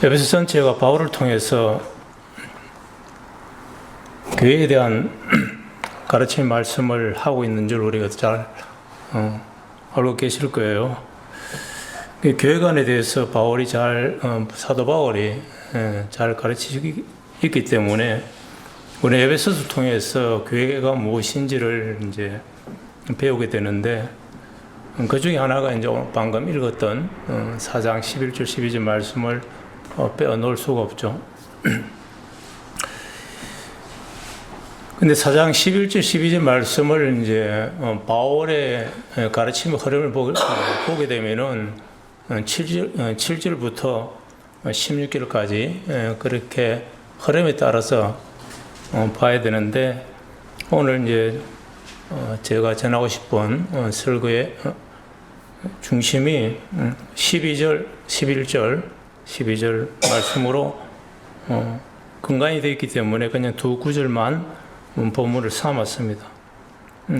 에베소 전체가 바울을 통해서 교회에 대한 가르침 말씀을 하고 있는 줄 우리가 잘 알고 계실 거예요. 교회관에 대해서 사도 바울이 잘 가르치기 있기 때문에 우리 에베소서를 통해서 교회가 무엇인지를 이제 배우게 되는데, 그 중에 하나가 이제 방금 읽었던 4장 11절 12절 말씀을 빼어놓을 수가 없죠. 근데 4장 11절 12절 말씀을 이제 바울의 가르침의 흐름을 보게 되면은 7절부터 16절까지 그렇게 흐름에 따라서 봐야 되는데, 오늘 이제 제가 전하고 싶은 설교의 중심이 12절, 11절, 12절 말씀으로 근간이 되어 있기 때문에 그냥 두 구절만 본문을 삼았습니다.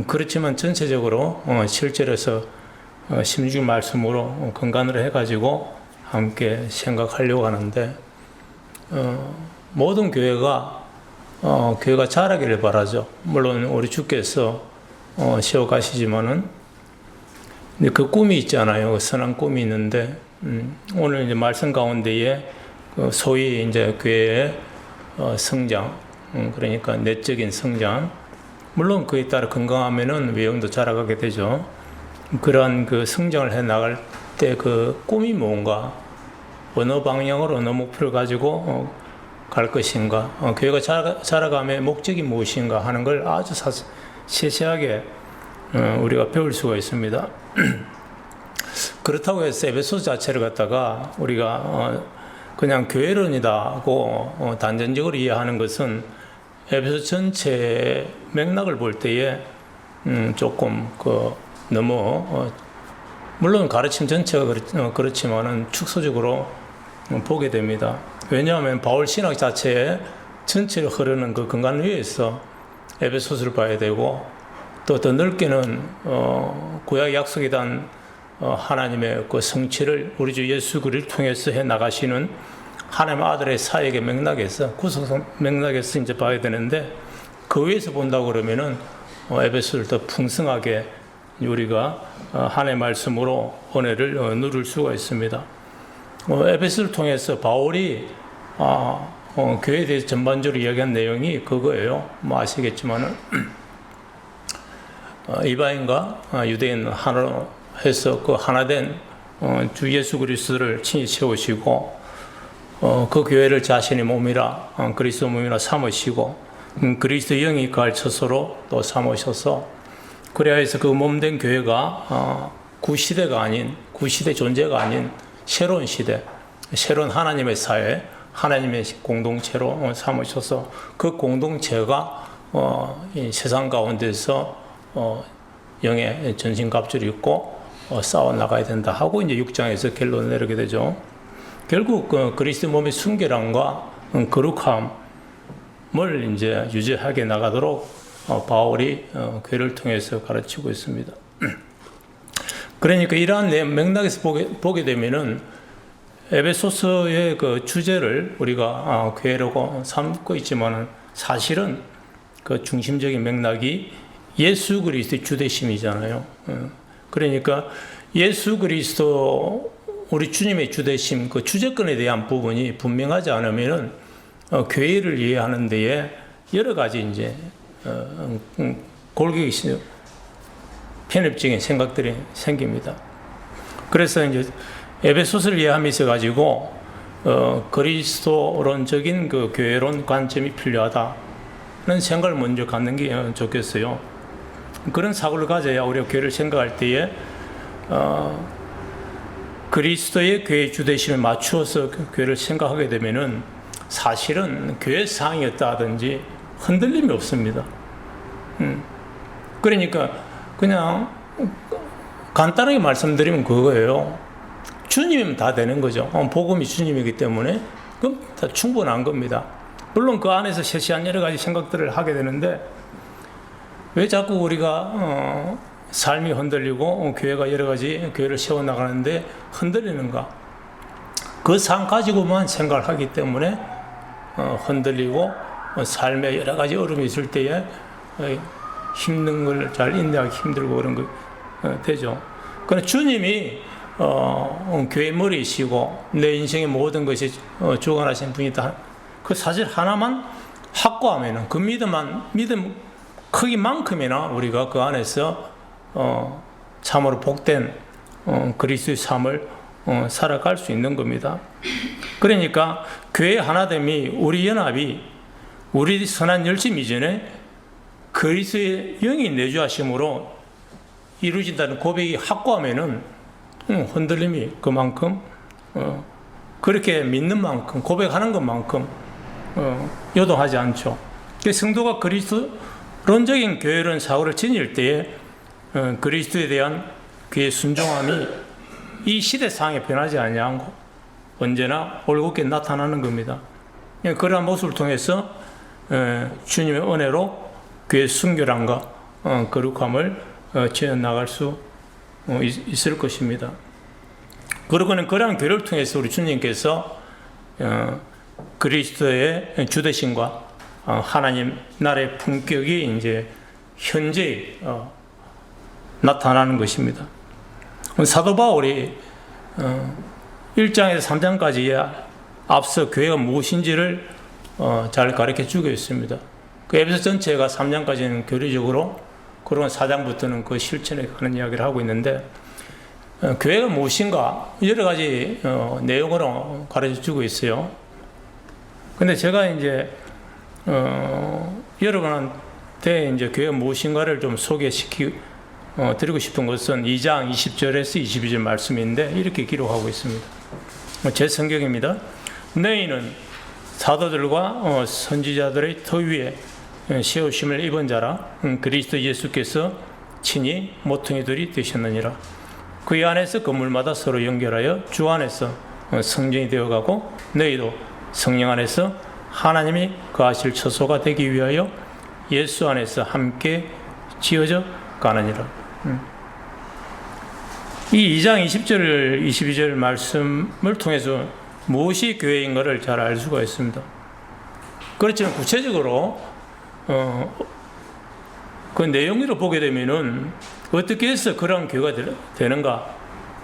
그렇지만 전체적으로 7절에서 16절 말씀으로 근간을 해가지고 함께 생각하려고 하는데, 모든 교회가 자라기를 바라죠. 물론 우리 주께서 세워가시지만은, 근데 그 꿈이 있잖아요. 선한 꿈이 있는데, 오늘 이제 말씀 가운데에 소위 이제 교회의 성장, 그러니까 내적인 성장, 물론 그에 따라 건강하면은 외형도 자라가게 되죠. 그러한 그 성장을 해 나갈 때 그 꿈이 뭔가, 어느 방향으로 어느 목표를 가지고 갈 것인가, 교회가 자라감의 목적이 무엇인가 하는 걸 아주 세세하게 우리가 배울 수가 있습니다. 그렇다고 해서 에베소 자체를 갖다가 우리가 그냥 교회론이다고 단전적으로 이해하는 것은 에베소 전체 맥락을 볼 때에 조금 너무 물론 가르침 전체가 그렇지만은 축소적으로 보게 됩니다. 왜냐하면 바울 신학 자체에 전체를 흐르는 그 근간 위에서 에베소서를 봐야 되고, 또 더 넓게는 구약 약속에 대한 하나님의 그 성취를 우리 주 예수 그리스도를 통해서 해 나가시는 하나님 아들의 사역의 맥락에서, 구속 맥락에서 이제 봐야 되는데, 그 위에서 본다고 그러면은 에베소를 더 풍성하게 우리가 하나님의 말씀으로 은혜를 누릴 수가 있습니다. 에베소를 통해서 바울이 교회에 대해서 전반적으로 이야기한 내용이 그거예요. 아시겠지만은 이방인과 유대인 하나로 해서 그 하나된 주 예수 그리스도를 친히 세우시고, 그 교회를 자신의 몸이라, 그리스도 몸이라 삼으시고, 그리스도 영이 거할 처소로 또 삼으셔서, 그래야 해서 그 몸된 교회가 구시대가 아닌, 구시대 존재가 아닌 새로운 시대, 새로운 하나님의 사회, 하나님의 공동체로 삼으셔서 그 공동체가 이 세상 가운데서 영의 전신갑주를 입고 싸워 나가야 된다 하고 이제 6장에서 결론을 내리게 되죠. 결국 그리스도 몸의 순결함과 거룩함을 이제 유지하게 나가도록 바울이 교회를 통해서 가르치고 있습니다. 그러니까 이러한 맥락에서 보게 되면은 에베소서의 그 주제를 우리가 교회라고 삼고 있지만은, 사실은 그 중심적인 맥락이 예수 그리스도의 주되심이잖아요. 그러니까 예수 그리스도 우리 주님의 주되심, 그 주제권에 대한 부분이 분명하지 않으면은 교회를 이해하는 데에 여러 가지 이제 골격이 편협적인 생각들이 생깁니다. 그래서 이제 에베소서를 이해하면서 가지고 그리스도론적인 그 교회론 관점이 필요하다는 생각을 먼저 갖는 게 좋겠어요. 그런 사고를 가져야 우리가 교회를 생각할 때에 그리스도의 교회 주되심에 맞추어서 교회를 생각하게 되면은 사실은 교회 상황이 어떠하든지 흔들림이 없습니다. 그러니까 그냥 간단하게 말씀드리면 그거예요. 주님이면 다 되는 거죠. 복음이 주님이기 때문에 그럼 다 충분한 겁니다. 물론 그 안에서 세세한 여러 가지 생각들을 하게 되는데, 왜 자꾸 우리가 삶이 흔들리고 교회가 여러 가지 교회를 세워나가는데 흔들리는가? 그 상 가지고만 생각을 하기 때문에 흔들리고 삶에 여러 가지 어려움이 있을 때에 힘든 걸 잘 인내하기 힘들고 그런 거 되죠. 그러나 주님이 교회 머리이시고 내 인생의 모든 것이 주관하신 분이다. 그 사실 하나만 확고하면은 그 믿음 크기만큼이나 우리가 그 안에서 참으로 복된 그리스도의 삶을 살아갈 수 있는 겁니다. 그러니까 교회 하나됨이 우리 연합이 우리 선한 열심 이전에 그리스도의 영이 내주하심으로 이루어진다는 고백이 확고하면은 흔들림이 그만큼 그렇게 믿는 만큼 고백하는 것만큼 요동하지 않죠. 성도가 그리스도론적인 교회론 사고를 지닐 때에 그리스도에 대한 그의 순종함이 이 시대상에 변하지 아니하고 언제나 올곧게 나타나는 겁니다. 그러한 모습을 통해서 주님의 은혜로 그의 순결함과 거룩함을 지어나갈 수 있을 것입니다. 그러고는 그러한 교회를 통해서 우리 주님께서 그리스도의 주되심과 하나님 나라의 품격이 이제 현재 나타나는 것입니다. 사도 바울이 1장에서 3장까지 앞서 교회가 무엇인지를 잘 가르쳐 주고 있습니다. 그 에베소 전체가 3장까지는 교리적으로, 그리고 4장부터는 그 실천에 관한 이야기를 하고 있는데, 교회가 무엇인가 여러 가지 내용으로 가르쳐 주고 있어요. 근데 제가 이제 여러분한테 이제 교회가 무엇인가를 좀 드리고 싶은 것은 2장 20절에서 22절 말씀인데 이렇게 기록하고 있습니다. 제 성경입니다. 너희는 사도들과 선지자들의 터 위에 세우심을 입은 자라 그리스도 예수께서 친히 모퉁이들이 되셨느니라. 그 안에서 건물마다 서로 연결하여 주 안에서 성전이 되어가고 너희도 성령 안에서 하나님이 거하실 처소가 되기 위하여 예수 안에서 함께 지어져 가느니라. 이 2장 20절 22절 말씀을 통해서 무엇이 교회인가를 잘 알 수가 있습니다. 그렇지만 구체적으로 그 내용으로 보게 되면은 어떻게 해서 그런 교회가 되는가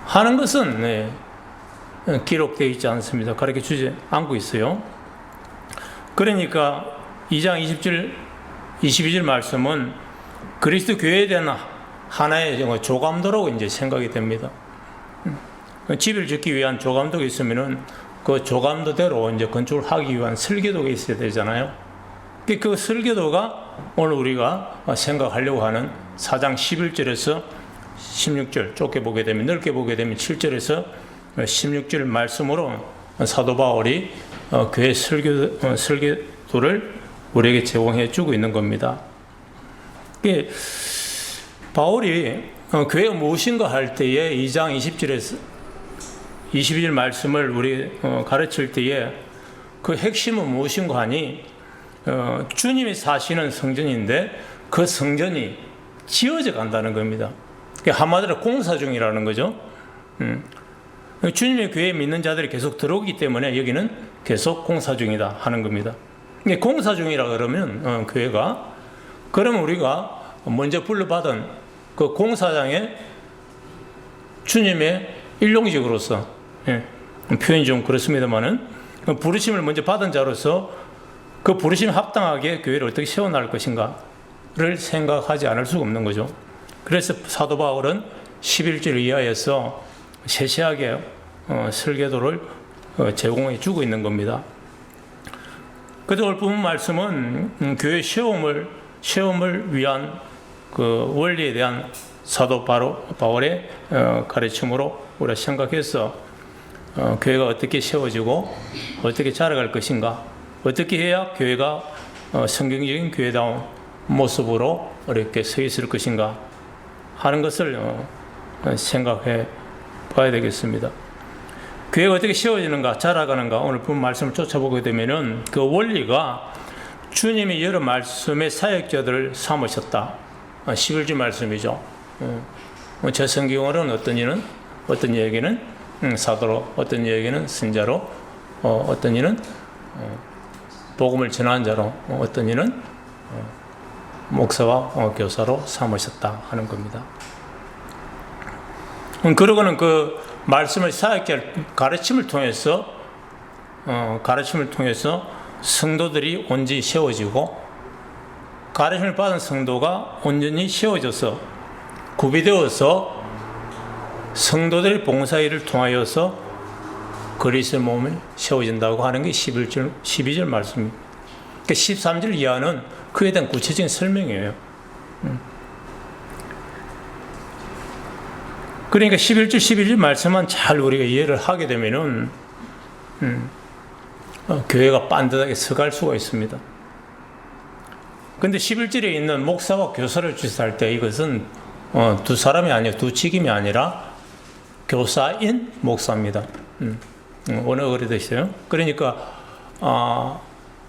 하는 것은 기록되어 있지 않습니다. 가르쳐 주지 않고 있어요. 그러니까 2장 20절 22절 말씀은 그리스도 교회에 대한 하나의 조감도라고 이제 생각이 됩니다. 집을 짓기 위한 조감도가 있으면은 그 조감도대로 이제 건축을 하기 위한 설계도가 있어야 되잖아요. 그 설계도가 오늘 우리가 생각하려고 하는 4장 11절에서 16절 좁게 보게 되면, 넓게 보게 되면 7절에서 16절 말씀으로 사도 바울이 교회 설계도를 우리에게 제공해 주고 있는 겁니다. 바울이 교회가 무엇인가 할 때에 2장 20절에서 22절 말씀을 우리 가르칠 때에 그 핵심은 무엇인가 하니 주님이 사시는 성전인데 그 성전이 지어져 간다는 겁니다. 한마디로 공사 중이라는 거죠. 주님의 교회에 믿는 자들이 계속 들어오기 때문에 여기는 계속 공사 중이다 하는 겁니다. 공사 중이라 그러면 교회가, 그러면 우리가 먼저 불러받은 그 공사장에 주님의 일용직으로서, 표현이 좀 그렇습니다만은 부르심을 먼저 받은 자로서 그 부르심 합당하게 교회를 어떻게 세워나갈 것인가를 생각하지 않을 수가 없는 거죠. 그래서 사도 바울은 11절 이하에서 세세하게 설계도를 제공해 주고 있는 겁니다. 그래도 오늘 본문 말씀은 교회 시험을 위한 그 원리에 대한 사도 바울의 가르침으로 우리가 생각해서 교회가 어떻게 세워지고 어떻게 자라갈 것인가, 어떻게 해야 교회가 성경적인 교회다운 모습으로 이렇게 서 있을 것인가 하는 것을 생각해 봐야 되겠습니다. 교회가 어떻게 세워지는가, 자라가는가, 오늘 본 말씀을 쫓아보게 되면은 그 원리가 주님이 여러 말씀의 사역자들을 삼으셨다. 11절 말씀이죠. 제 성경으로는 어떤 이야기는 사도로, 어떤 이에게는 선자로, 어떤 이는 복음을 전하는 자로, 어떤 이는 목사와 교사로 삼으셨다 하는 겁니다. 그러고는 그 말씀을 사역할 가르침을 통해서 성도들이 온전히 세워지고, 가르침을 받은 성도가 온전히 세워져서 구비되어서 성도들의 봉사일을 통하여서 그리스도의 몸을 세워진다고 하는 게 12절 말씀입니다. 그러니까 13절 이하는 그에 대한 구체적인 설명이에요. 그러니까 11절, 12절 말씀만 잘 우리가 이해를 하게 되면은 교회가 반듯하게 서갈 수가 있습니다. 근데 11절에 있는 목사와 교사를 주시할 때 이것은 두 사람이 아니라, 두 직임이 아니라 교사인 목사입니다. 오늘 그랬어요. 그러니까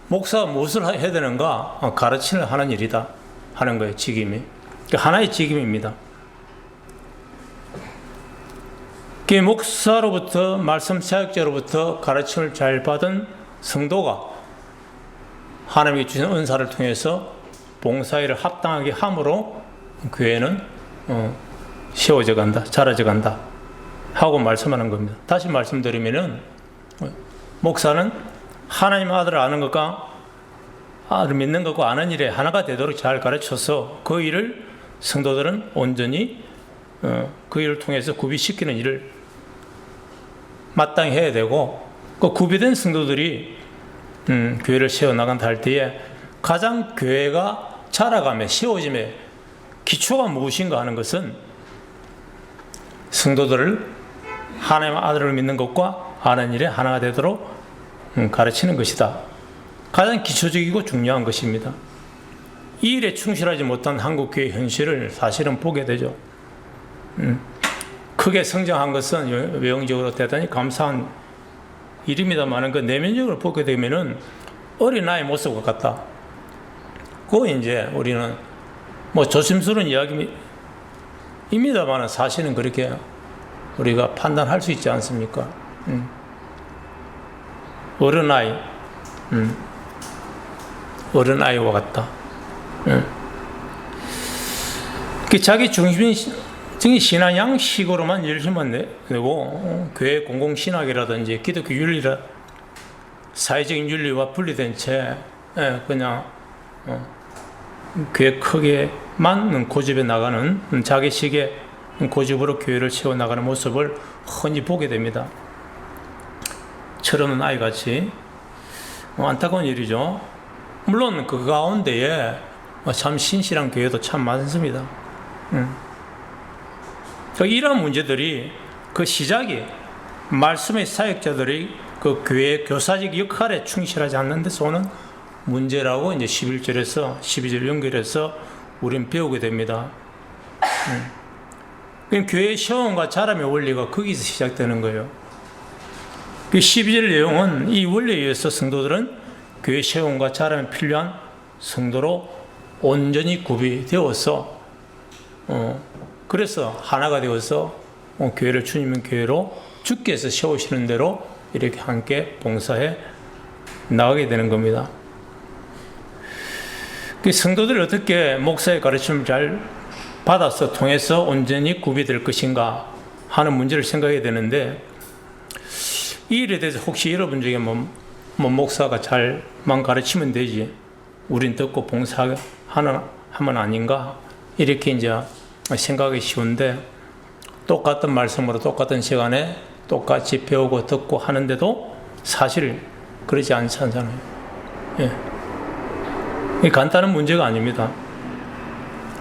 목사가 무엇을 해야 되는가? 가르침을 하는 일이다 하는 거예요. 직임이. 그러니까 하나의 직임입니다. 그 목사로부터, 말씀 사역자로부터 가르침을 잘 받은 성도가 하나님이 주신 은사를 통해서 봉사일을 합당하게 함으로 교회는 세워져 간다, 자라져 간다 하고 말씀하는 겁니다. 다시 말씀드리면은 목사는 하나님 아들을 아는 것과 아들을 믿는 것과 아는 일에 하나가 되도록 잘 가르쳐서 그 일을 성도들은 온전히 그 일을 통해서 구비시키는 일을 마땅히 해야 되고, 그 구비된 성도들이 교회를 세워나간다 할 때에 가장 교회가 자라가며 세워짐의 기초가 무엇인가 하는 것은 성도들을 하나님 아들을 믿는 것과 아는 일에 하나가 되도록 가르치는 것이다. 가장 기초적이고 중요한 것입니다. 이 일에 충실하지 못한 한국교회 현실을 사실은 보게 되죠. 크게 성장한 것은 외형적으로 대단히 감사한 일입니다만, 그 내면적으로 보게 되면은 어린아이 모습과 같다. 그 이제 우리는 조심스러운 이야기입니다만 사실은 그렇게 우리가 판단할 수 있지 않습니까? 어른아이와 같다. 자기 중심적인 신앙 양식으로만 열심만 내고 교회 공공신학이라든지 기독교 윤리라 사회적인 윤리와 분리된 채 그냥 교회 크게만 고집해 나가는, 자기식의 고집으로 교회를 세워나가는 모습을 흔히 보게 됩니다. 철없는 아이같이 안타까운 일이죠. 물론 그 가운데에 참 신실한 교회도 참 많습니다. 이러한 문제들이 그 시작이 말씀의 사역자들이 그 교회의 교사적 역할에 충실하지 않는 데서 오는 문제라고 이제 11절에서 12절 연결해서 우리는 배우게 됩니다. 교회의 세움과 자람의 원리가 거기서 시작되는 거예요. 그 12절 내용은 이 원리에 의해서 성도들은 교회 세움과 자람에 필요한 성도로 온전히 구비되어서 그래서 하나가 되어서 교회를 주님의 교회로 주께서 세우시는 대로 이렇게 함께 봉사해 나가게 되는 겁니다. 그 성도들이 어떻게 목사의 가르침을 잘 받아서 통해서 온전히 구비될 것인가 하는 문제를 생각해야 되는데, 이 일에 대해서 혹시 여러분 중에 목사가 잘만 가르치면 되지 우린 듣고 봉사하면 아닌가 이렇게 이제 생각하기 쉬운데, 똑같은 말씀으로 똑같은 시간에 똑같이 배우고 듣고 하는데도 사실 그러지 않잖아요. 이 간단한 문제가 아닙니다.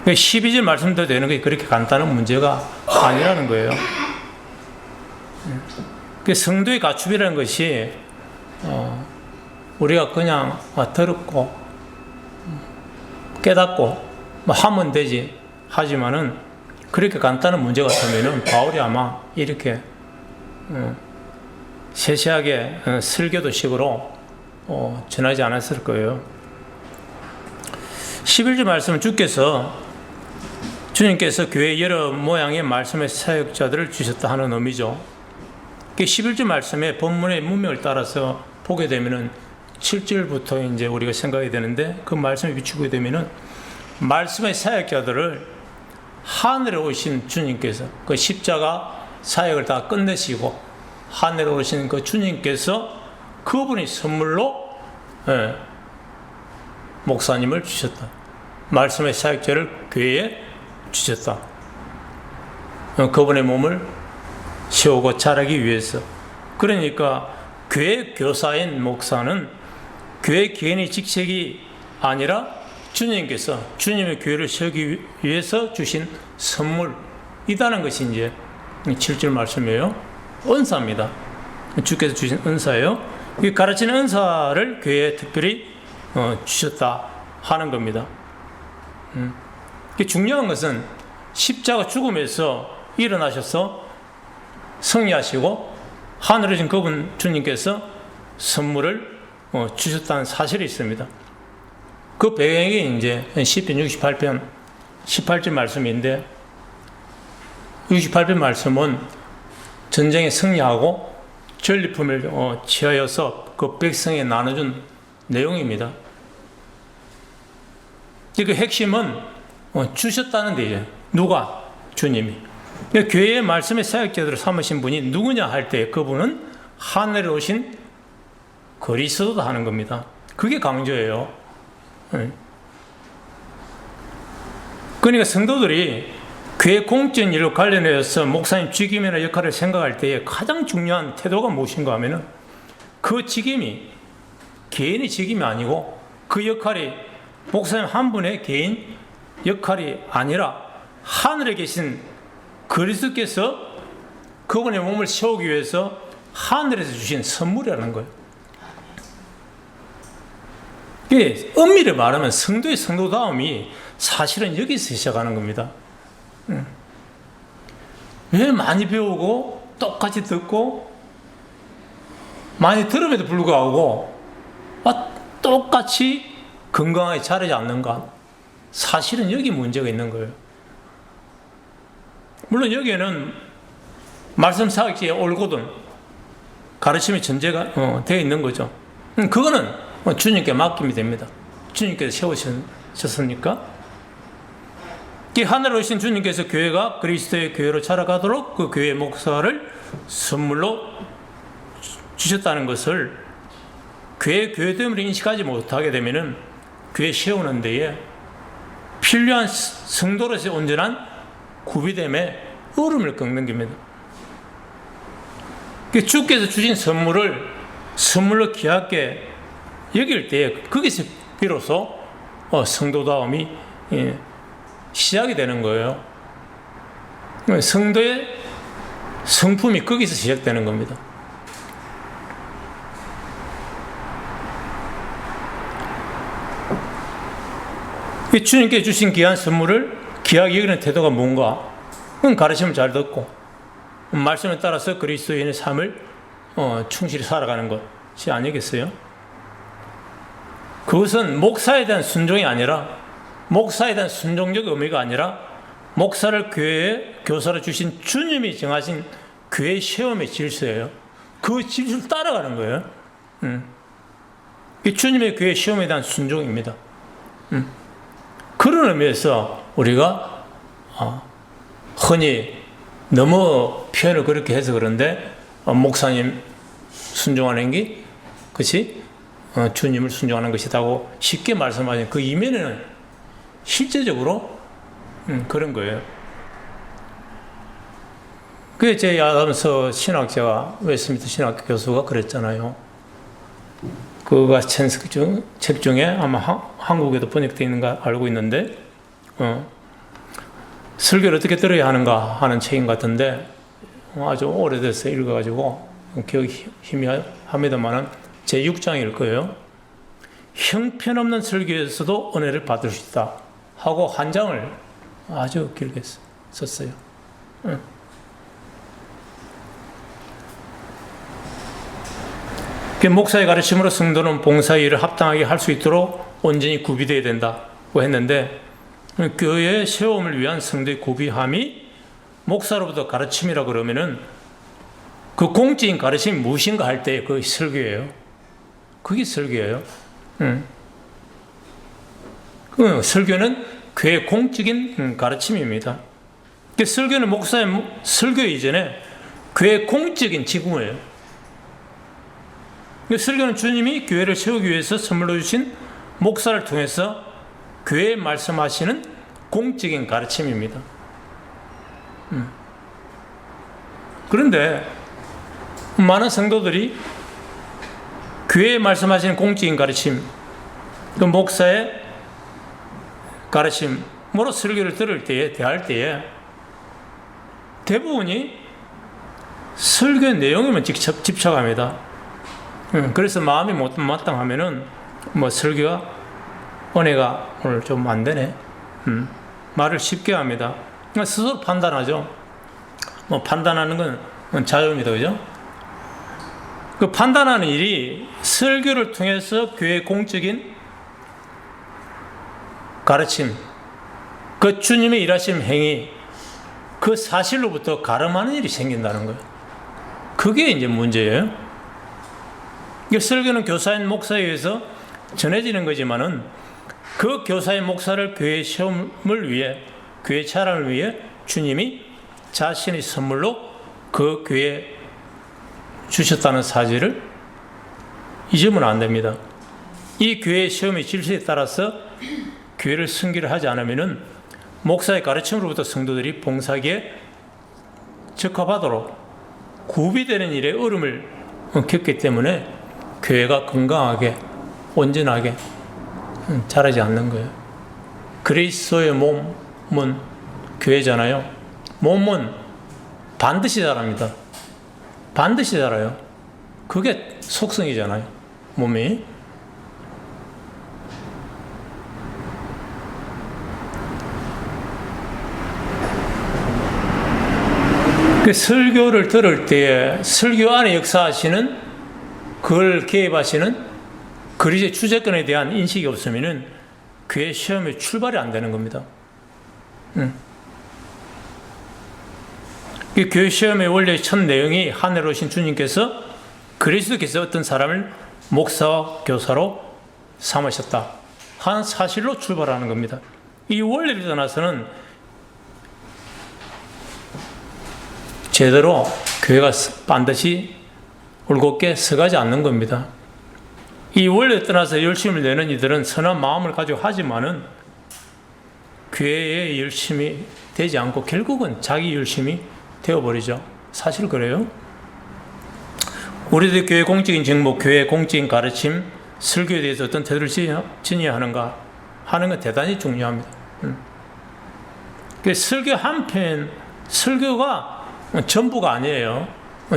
12절 말씀도 되는 게 그렇게 간단한 문제가 아니라는 거예요. 성도의 갖춤이라는 것이 우리가 그냥 들었고 깨닫고 하면 되지 하지만은 그렇게 간단한 문제 같으면은 바울이 아마 이렇게 세세하게 설교도식으로 전하지 않았을 거예요. 11절 말씀은 주님께서 교회 여러 모양의 말씀의 사역자들을 주셨다 하는 의미죠. 11절 말씀에 본문의 문맥을 따라서 보게 되면은 7절부터 이제 우리가 생각이 되는데 그 말씀에 비추게 되면은 말씀의 사역자들을 하늘에 오신 주님께서 그 십자가 사역을 다 끝내시고 하늘에 오신 그 주님께서 그분이 선물로 목사님을 주셨다. 말씀의 사역자를 교회에 주셨다. 그분의 몸을 세우고 자라기 위해서. 그러니까 교회 교사인 목사는 교회 개인의 직책이 아니라 주님께서 주님의 교회를 세우기 위해서 주신 선물이라는 것이 이제 7절 말씀이에요. 은사입니다. 주께서 주신 은사예요. 이 가르치는 은사를 교회에 특별히 주셨다 하는 겁니다. 중요한 것은 십자가 죽음에서 일어나셔서 승리하시고 하늘에 계신 그분 주님께서 선물을 주셨다는 사실이 있습니다. 그 배경이 이제 시편 68편 18절 말씀인데 68편 말씀은 전쟁에 승리하고 전리품을 취하여서 그 백성에 나눠준 내용입니다. 그 핵심은 주셨다는 데예요. 누가? 주님이. 교회의 말씀의 사역자들을 삼으신 분이 누구냐 할 때 그분은 하늘에 오신 그리스도다 하는 겁니다. 그게 강조예요. 그러니까 성도들이 교회 공적인 일로 관련해서 목사님 직임이나 역할을 생각할 때에 가장 중요한 태도가 무엇인가 하면은 그 직임이 개인의 직임이 아니고 그 역할이 목사님 한 분의 개인 역할이 아니라 하늘에 계신 그리스도께서 그분의 몸을 세우기 위해서 하늘에서 주신 선물이라는 거예요. 엄밀히 말하면 성도의 성도다움이 사실은 여기서 시작하는 겁니다. 왜 많이 배우고 똑같이 듣고 많이 들음에도 불구하고 똑같이 건강하게 자라지 않는가? 사실은 여기 문제가 있는 거예요. 물론 여기에는 말씀 사역지에 올곧은 가르침의 전제가 되어 있는 거죠. 그거는 주님께 맡기면 됩니다. 주님께서 세우셨으니까. 하늘에 오신 주님께서 교회가 그리스도의 교회로 자라가도록 그 교회의 목사를 선물로 주셨다는 것을 교회됨을 인식하지 못하게 되면은 교회 세우는 데에 필요한 성도로서의 온전한 구비됨에 얼음을 겪는 겁니다. 주께서 주신 선물을 선물로 귀하게 여길 때에 거기서 비로소 성도다움이 시작이 되는 거예요. 성도의 성품이 거기서 시작되는 겁니다. 주님께 주신 귀한 선물을 귀하게 여기는 태도가 뭔가? 가르침을 잘 듣고 말씀에 따라서 그리스도인의 삶을 충실히 살아가는 것이 아니겠어요? 그것은 목사에 대한 순종이 아니라 목사에 대한 순종적 의미가 아니라 목사를 교회에 교사로 주신 주님이 정하신 교회의 시험의 질서예요. 그 질서를 따라가는 거예요. 이 주님의 교회의 시험에 대한 순종입니다. 그런 의미에서 우리가 흔히 너무 표현을 그렇게 해서 그런데 목사님 순종하는 게 그것이 주님을 순종하는 것이라고 쉽게 말씀하시는 그 이면에는 실제적으로 그런 거예요. 그게 제 아담서 신학자가 웨스트민스터 신학교 교수가 그랬잖아요. 그가 책 중에 아마 한국에도 번역되어 있는 거 알고 있는데 설교를 어떻게 들어야 하는가 하는 책인 것 같은데 아주 오래돼서 읽어가지고 기억이 희미합니다만 제 6장일 거예요. 형편없는 설교에서도 은혜를 받을 수 있다 하고 한 장을 아주 길게 썼어요. 목사의 가르침으로 성도는 봉사의 일을 합당하게 할 수 있도록 온전히 구비되어야 된다고 했는데 교회의 세움을 위한 성도의 구비함이 목사로부터 가르침이라 그러면은 그 공적인 가르침이 무엇인가 할 때 그게 설교예요. 그게 설교예요. 그 설교는 교회 공적인 가르침입니다. 그 설교는 목사의 설교 이전에 교회 공적인 직무예요. 그 설교는 주님이 교회를 세우기 위해서 선물로 주신 목사를 통해서 교회에 말씀하시는 공적인 가르침입니다. 그런데 많은 성도들이 교회에 말씀하시는 공적인 가르침, 그 목사의 가르침으로 설교를 들을 때에, 대할 때에 대부분이 설교의 내용에만 직접 집착합니다. 그래서 마음이 못마땅하면은 설교가 은혜가 오늘 좀 안 되네. 말을 쉽게 합니다. 스스로 판단하죠. 판단하는 건 자유입니다. 그죠? 그 판단하는 일이 설교를 통해서 교회의 공적인 가르침, 그 주님의 일하심 행위, 그 사실로부터 가름하는 일이 생긴다는 거예요. 그게 이제 문제예요. 설교는 교사인 목사에 의해서 전해지는 거지만은 그 교사인 목사를 교회의 시험을 위해, 교회의 차람을 위해 주님이 자신의 선물로 그 교회에 주셨다는 사실을 잊으면 안 됩니다. 이 교회의 시험의 질서에 따라서 교회를 승기를 하지 않으면은 목사의 가르침으로부터 성도들이 봉사기에 적합하도록 구비되는 일에 어려움을 겪기 때문에 교회가 건강하게 온전하게 자라지 않는 거예요. 그리스도의 몸은 교회잖아요. 몸은 반드시 자랍니다. 반드시 자라요. 그게 속성이잖아요. 몸이. 그 설교를 들을 때에 설교 안에 역사하시는, 그걸 개입하시는 그리스도의 주재권에 대한 인식이 없으면은 교회 시험에 출발이 안 되는 겁니다. 그 교회 시험의 원래 첫 내용이 하늘에 오신 주님께서 그리스도께서 어떤 사람을 목사와 교사로 삼으셨다 하는 사실로 출발하는 겁니다. 이 원리를 떠나서는 제대로 교회가 반드시 올곧게 서가지 않는 겁니다. 이 원리를 떠나서 열심을 내는 이들은 선한 마음을 가지고 하지만은 교회에 열심이 되지 않고 결국은 자기 열심이 되어버리죠. 사실 그래요. 우리들 교회 공적인 직무, 교회 공적인 가르침, 설교에 대해서 어떤 태도를 지녀야 하는가 하는 건 대단히 중요합니다. 설교 한편, 설교가 전부가 아니에요.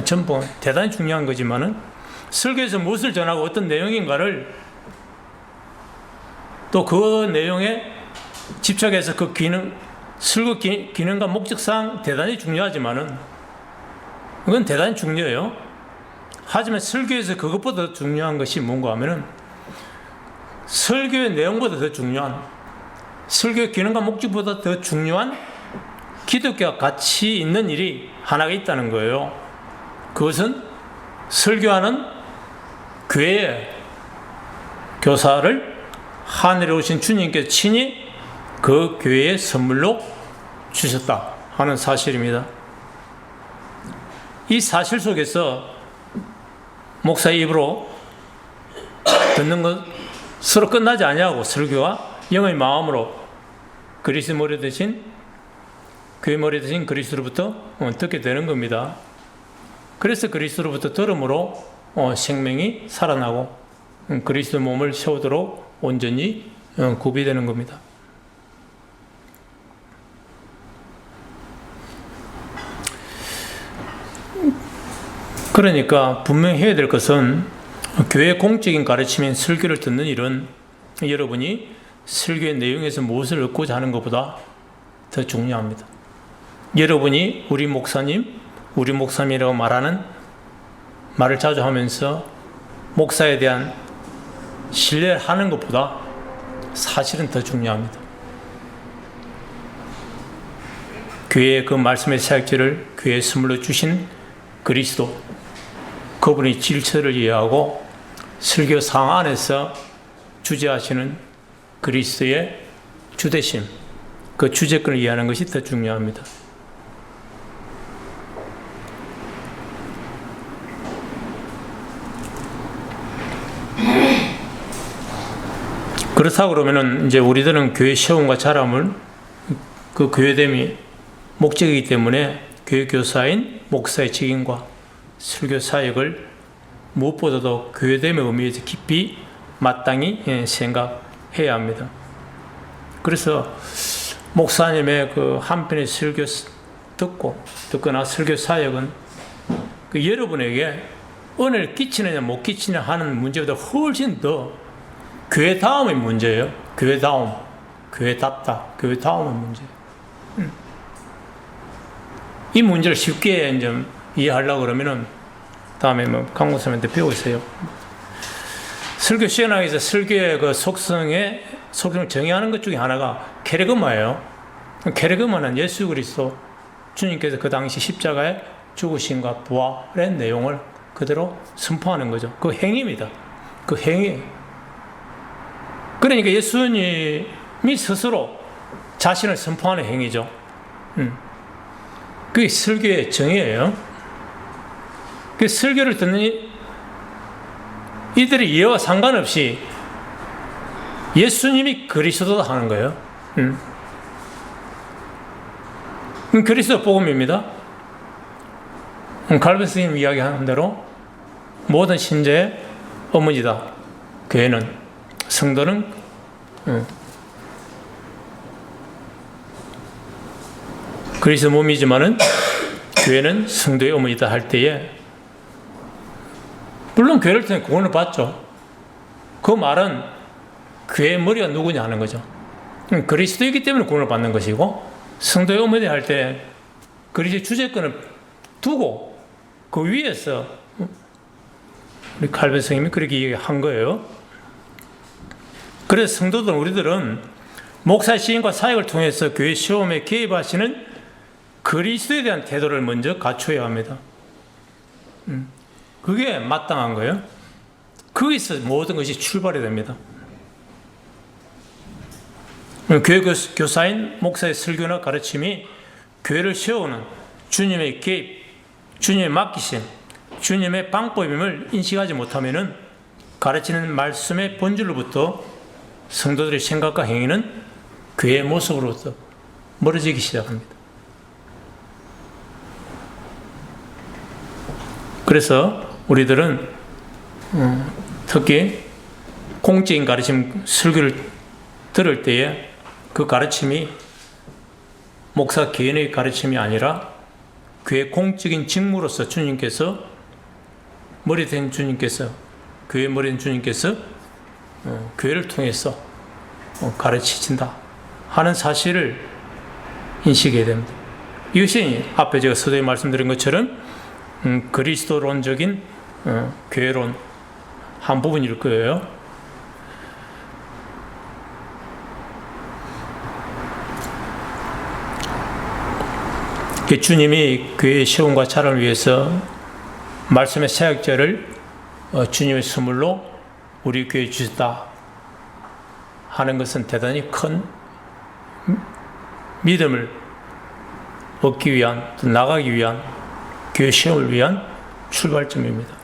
전부 대단히 중요한 거지만은 설교에서 무엇을 전하고 어떤 내용인가를 또 그 내용에 집착해서 그 기능, 설교 기능과 목적상 대단히 중요하지만은 그건 대단히 중요해요. 하지만 설교에서 그것보다 더 중요한 것이 뭔가 하면은 설교의 내용보다 더 중요한, 설교의 기능과 목적보다 더 중요한 기독교와 같이 있는 일이 하나가 있다는 거예요. 그것은 설교하는 교회의 교사를 하늘에 오신 주님께서 친히 그 교회의 선물로 주셨다 하는 사실입니다. 이 사실 속에서 목사의 입으로 듣는 것으로 끝나지 아니하고 설교와 영의 마음으로 그리스도 머리 대신 교회 머리 대신 그리스도로부터 듣게 되는 겁니다. 그래서 그리스도로부터 들음으로 생명이 살아나고 그리스도 몸을 세우도록 온전히 구비되는 겁니다. 그러니까 분명히 해야 될 것은 교회 공적인 가르침인 설교를 듣는 일은 여러분이 설교의 내용에서 무엇을 얻고자 하는 것보다 더 중요합니다. 여러분이 우리 목사님이라고 말을 자주 하면서 목사에 대한 신뢰를 하는 것보다 사실은 더 중요합니다. 교회의 그 말씀의 사역지를 교회에 선물로 주신 그리스도, 그분의 질서를 이해하고 설교 상황 안에서 주재하시는 그리스도의 주대심, 그 주재권을 이해하는 것이 더 중요합니다. 그렇다고 그러면은 이제 우리들은 교회 시험과 자람을 그 교회됨이 목적이기 때문에 교회 교사인 목사의 책임과 설교 사역을 무엇보다도 교회됨의 의미에서 깊이 마땅히 생각해야 합니다. 그래서 목사님의 그 한편의 설교 듣거나 설교 사역은 그 여러분에게 은혜를 끼치느냐 못 끼치느냐 하는 문제보다 훨씬 더 교회다움의 문제예요. 교회다움, 교회답다, 교회다움의 문제. 이 문제를 쉽게 이제 이해하려고 그러면은 다음에 뭐 강목사님한테 배우세요. 설교 시연학에서 설교의 그 속성을 정의하는 것 중에 하나가 케르그마예요. 케르그마는 예수 그리스도 주님께서 그 당시 십자가에 죽으심과 부활의 내용을 그대로 선포하는 거죠. 그 행위입니다. 그 행위. 그러니까 예수님이 스스로 자신을 선포하는 행위죠. 그게 설교의 정의예요. 그 설교를 듣는 이들의 이해와 상관없이 예수님이 그리스도다 하는 거예요. 그리스도 복음입니다. 갈베 스님 이야기하는 대로 모든 신자의 어머니다. 교회는, 성도는 그리스도 몸이지만은 교회는 성도의 어머니다 할 때에 물론 교회를 통해 구원을 받죠. 그 말은 교회의 머리가 누구냐 하는 거죠. 그리스도이기 때문에 구원을 받는 것이고 성도의 어머니 할 때 그리스도의 주재권을 두고 그 위에서 우리 칼빈 스님이 그렇게 얘기한 거예요. 그래서 성도들 우리들은 목사 시인과 사역을 통해서 교회 시험에 개입하시는 그리스도에 대한 태도를 먼저 갖춰야 합니다. 그게 마땅한 거예요. 거기서 모든 것이 출발이 됩니다. 교회 교사인 목사의 설교나 가르침이 교회를 세우는 주님의 개입, 주님의 맡기심, 주님의 방법임을 인식하지 못하면은 가르치는 말씀의 본질로부터 성도들의 생각과 행위는 교회의 모습으로부터 멀어지기 시작합니다. 그래서 우리들은 특히 공적인 가르침 설교를 들을 때에 그 가르침이 목사 개인의 가르침이 아니라 교회 공적인 직무로서 주님께서 머리 된 주님께서 교회 머리 된 주님께서 교회를 통해서 가르치신다 하는 사실을 인식해야 됩니다. 이것이 앞에 제가 서두에 말씀드린 것처럼 그리스도론적인 교회론 한 부분일 거예요. 주님이 교회의 시험과 자랑을 위해서 말씀의 사역자를 주님의 선물로 우리 교회에 주셨다 하는 것은 대단히 큰 믿음을 얻기 위한, 나가기 위한 교회 시험을 위한 출발점입니다.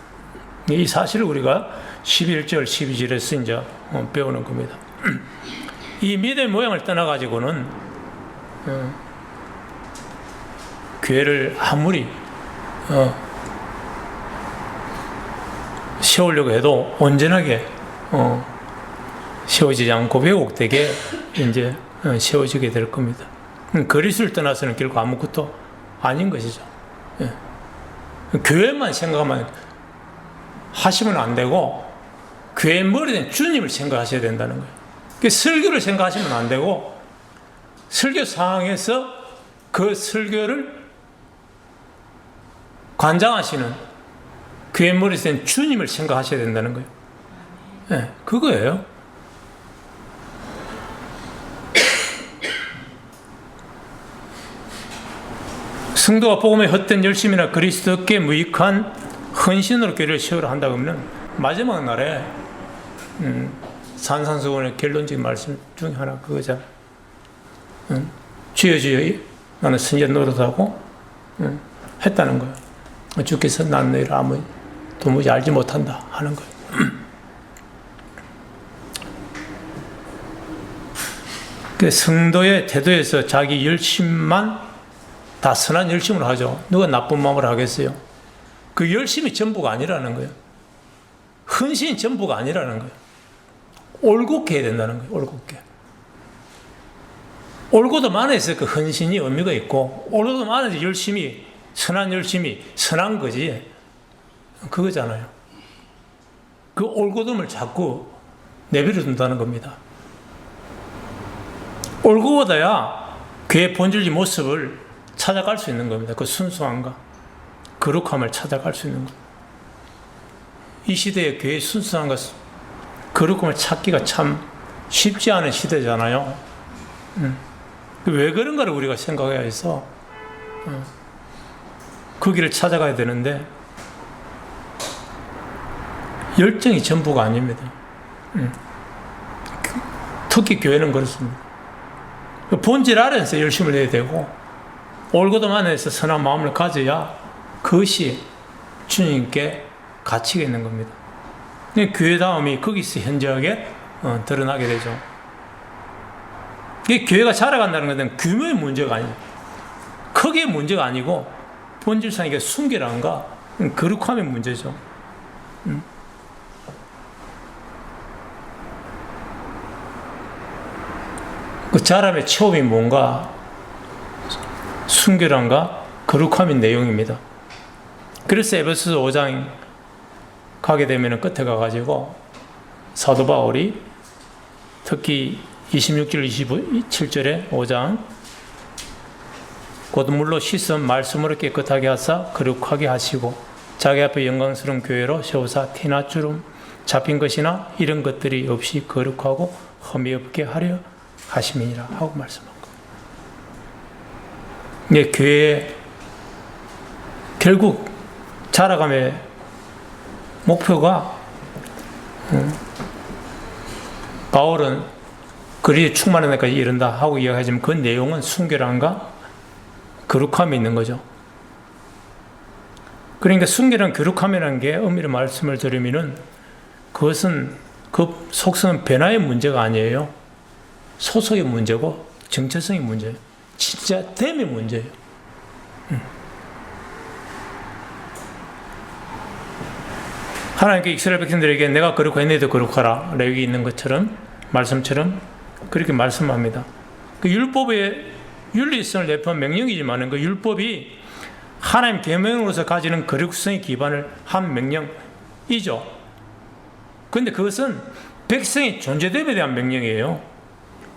이 사실을 우리가 11절, 12절에서 이제 배우는 겁니다. 이 믿음의 모양을 떠나가지고는 교회를 아무리 세우려고 해도 온전하게 세워지지 않고 왜곡되게 이제 세워지게 될 겁니다. 그리스도를 떠나서는 결국 아무것도 아닌 것이죠. 예. 교회만 생각하면 하시면 안 되고 교회의 머리된 주님을 생각하셔야 된다는 거예요. 설교를 생각하시면 안 되고 설교 상황에서 그 설교를 관장하시는 교회 머리된 주님을 생각하셔야 된다는 거예요. 네, 그거예요. 성도가 복음에 헛된 열심이나 그리스도께 무익한 헌신으로 교회를 세우라 한다 그러면 마지막 날에 산상수훈의 결론적인 말씀 중에 하나 그거잖아. 주여 주여 나는 선지자 노릇하고 했다는 거예요. 주께서 난 너희를 아무 도무지 알지 못한다 하는 거예요. 그 성도의 태도에서 자기 열심만 다 선한 열심을 하죠. 누가 나쁜 마음을 하겠어요? 그 열심이 전부가 아니라는 거예요. 헌신이 전부가 아니라는 거예요. 올곧게 해야 된다는 거예요. 올곧게. 올곧음 안에서 그 헌신이 의미가 있고 올곧음 안에서 열심이 선한 열심이 선한 거지 그거잖아요. 그 올곧음을 자꾸 내버려 둔다는 겁니다. 올곧어야 그의 본질의 모습을 찾아갈 수 있는 겁니다. 그 순수함과 거룩함을 찾아갈 수 있는 겁니다. 이 시대에 그의 순수함과 거룩함을 찾기가 참 쉽지 않은 시대잖아요. 왜 그런가를 우리가 생각해야 해서 그 길을 찾아가야 되는데 열정이 전부가 아닙니다. 특히 교회는 그렇습니다. 본질 아래에서 열심을 해야 되고 올곧음 안에서 선한 마음을 가져야 그것이 주님께 가치가 있는 겁니다. 교회다움이 거기서 현저하게 드러나게 되죠. 교회가 자라간다는 것은 규모의 문제가 아니에요. 크기의 문제가 아니고 본질상 이게 순결함과 거룩함의 문제죠. 그 자람의 처음이 뭔가 순결함과 거룩함의 내용입니다. 그래서 에베소서 5장 가게 되면 끝에 가가지고 사도 바울이 특히 26절 27절에 5장 곧 물로 씻은 말씀으로 깨끗하게 하사 거룩하게 하시고 자기 앞에 영광스러운 교회로 세우사 티나 주름 잡힌 것이나 이런 것들이 없이 거룩하고 흠이 없게 하려 하심이니라 하고 말씀한 거예요. 교회의 결국 자라감의 목표가 바울은 그리스도의 충만한 데까지 이른다 하고 이야기하지만 그 내용은 순결함과 거룩함이 있는 거죠. 그러니까 순결한 거룩함이라는 게 의미를 말씀을 드리면은 그것은 그 속성은 변화의 문제가 아니에요. 소속의 문제고 정체성의 문제예요. 진짜 됨의 문제예요. 하나님께 이스라엘 백성들에게 내가 거룩하니 너희도 거룩하라 레위기 있는 것처럼 말씀처럼 그렇게 말씀합니다. 그 율법의 윤리성을 내포한 명령이지만 그 율법이 하나님 계명으로서 가지는 거룩성의 기반을 한 명령이죠. 그런데 그것은 백성의 존재됨에 대한 명령이에요.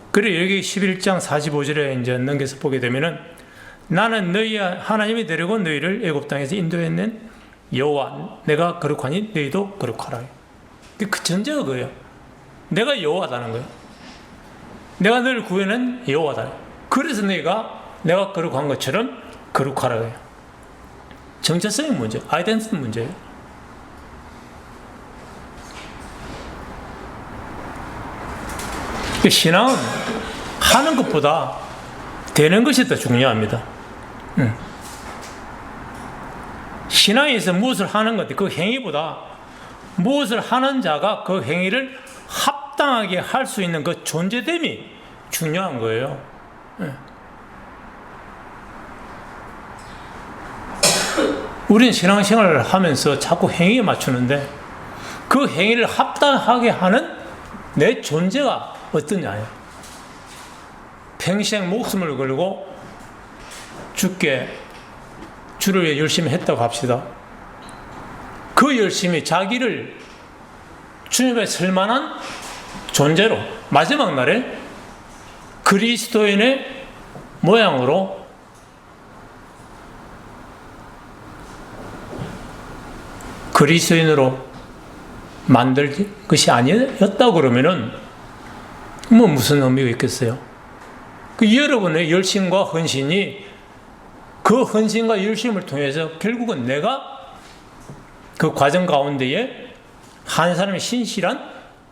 그리고 여기 11장 45절에 이제 넘겨서 보게 되면은 나는 너희 하나님이 데리고 너희를 애굽 땅에서 인도했는 여호와 내가 거룩하니 너희도 거룩하라. 그 전제가 그거예요. 내가 여호와다는 거예요. 내가 너를 구해낸 여호와다. 그래서 내가 거룩한 것처럼 거룩하라고 해요. 정체성의 문제, 아이덴티티 문제예요. 신앙은 하는 것보다 되는 것이 더 중요합니다. 신앙에서 무엇을 하는 것, 그 행위보다 무엇을 하는 자가 그 행위를 합당하게 할 수 있는 그 존재됨이 중요한 거예요. 우리는 신앙생활을 하면서 자꾸 행위에 맞추는데 그 행위를 합당하게 하는 내 존재가 어떠냐예요. 평생 목숨을 걸고 주를 위해 열심히 했다고 합시다. 그 열심이 자기를 주님의 쓸만한 존재로 마지막 날에 그리스도인의 모양으로 그리스도인으로 만들 것이 아니었다고 그러면은 무슨 의미가 있겠어요? 여러분의 열심과 헌신이 그 헌신과 열심을 통해서 결국은 내가 그 과정 가운데에 한 사람의 신실한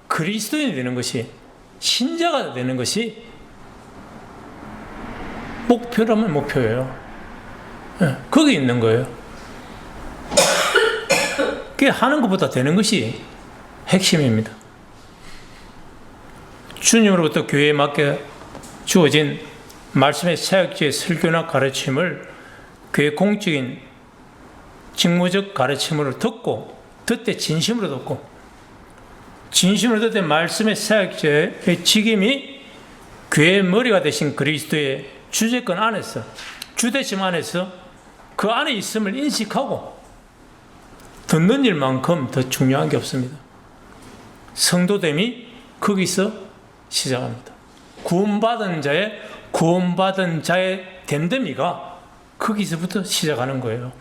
그리스도인이 되는 것이, 신자가 되는 것이 목표라면 목표예요. 거기 있는 거예요. 그게 하는 것보다 되는 것이 핵심입니다. 주님으로부터 교회에 맡겨 주어진 말씀의 사역지의 설교나 가르침을 교회 공적인 직무적 가르침으로 듣되 진심으로 듣고, 진심으로 듣되 말씀의 사역지의 직임이 교회의 머리가 되신 그리스도의 주재권 안에서, 주대심 안에서 그 안에 있음을 인식하고 듣는 일만큼 더 중요한 게 없습니다. 성도됨이 거기서 시작합니다. 구원받은 자의 됨됨이가 거기서부터 시작하는 거예요.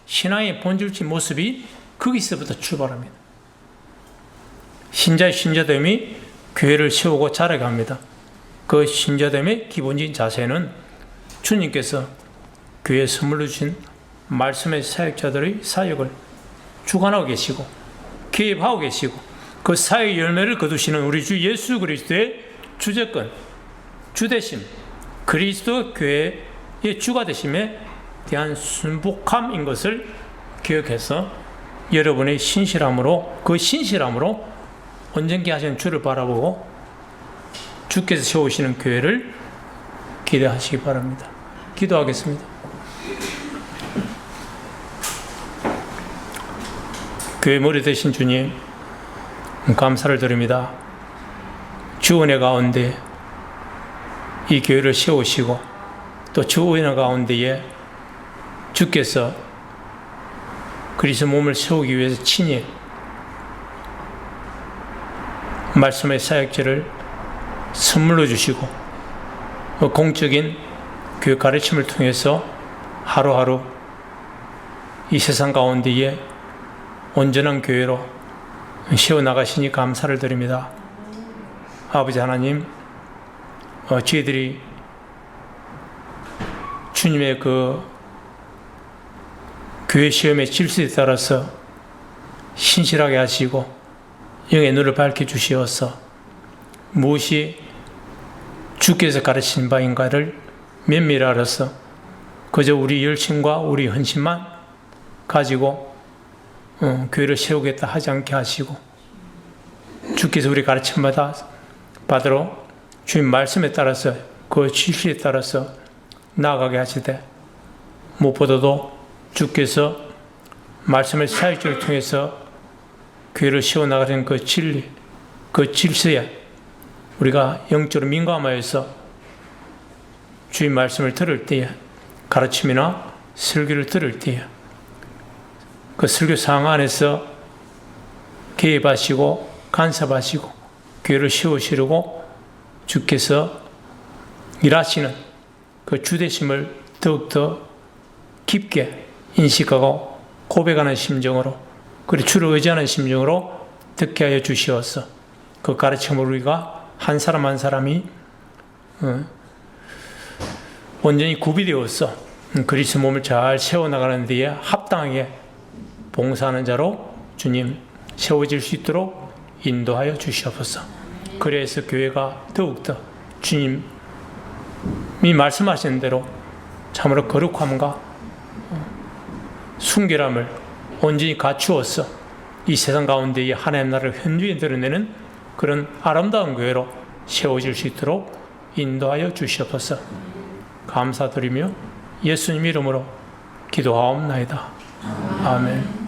신앙의 본질적인 모습이 거기서부터 출발합니다. 신자의 신자됨이 교회를 세우고 자라게 합니다. 그 신자됨의 기본적인 자세는 주님께서 교회에 선물로 주신 말씀의 사역자들의 사역을 주관하고 계시고 개입하고 계시고, 그 사역의 열매를 거두시는 우리 주 예수 그리스도의 주재권, 주대심, 그리스도 교회의 주가 되심에 대한 순복함인 것을 기억해서 여러분의 신실함으로, 그 신실함으로 온전케 하시는 주를 바라보고 주께서 세우시는 교회를 기대하시기 바랍니다. 기도하겠습니다. 교회 머리 되신 주님, 감사를 드립니다. 주 은혜 가운데 이 교회를 세우시고, 또 주 은혜 가운데에 주께서 그리스도 몸을 세우기 위해서 친히 말씀의 사역지를 선물로 주시고, 공적인 교육 가르침을 통해서 하루하루 이 세상 가운데에 온전한 교회로 세워나가시니 감사를 드립니다. 아버지 하나님, 저희들이 주님의 그 교회 시험의 질서에 따라서 신실하게 하시고 영의 눈을 밝혀주시어서 무엇이 주께서 가르친 바인가를 면밀히 알아서 그저 우리 열심과 우리 헌신만 가지고 교회를 세우겠다 하지 않게 하시고, 주께서 우리 가르침마다 받으러 주님 말씀에 따라서 그 지시에 따라서 나아가게 하시되, 무엇보다도 주께서 말씀의 사역지를 통해서 교회를 세워나가는 그 진리, 그 질서에 우리가 영적으로 민감하여서 주님 말씀을 들을 때에, 가르침이나 설교를 들을 때에 그 설교 상황 안에서 개입하시고 간섭하시고 교회를 세우시려고 주께서 일하시는 그 주대심을 더욱더 깊게 인식하고 고백하는 심정으로, 그리고 주를 의지하는 심정으로 듣게 하여 주시어서 그 가르침을 우리가 한 사람 한 사람이 온전히 구비되어서 그리스도 몸을 잘 세워나가는 데에 합당하게 봉사하는 자로 주님 세워질 수 있도록 인도하여 주시옵소서. 그래서 교회가 더욱더 주님이 말씀하신 대로 참으로 거룩함과 순결함을 온전히 갖추어서 이 세상 가운데에 하나님 나라를 현주에 드러내는 그런 아름다운 교회로 세워질 수 있도록 인도하여 주시옵소서. 감사드리며 예수님 이름으로 기도하옵나이다. 아멘.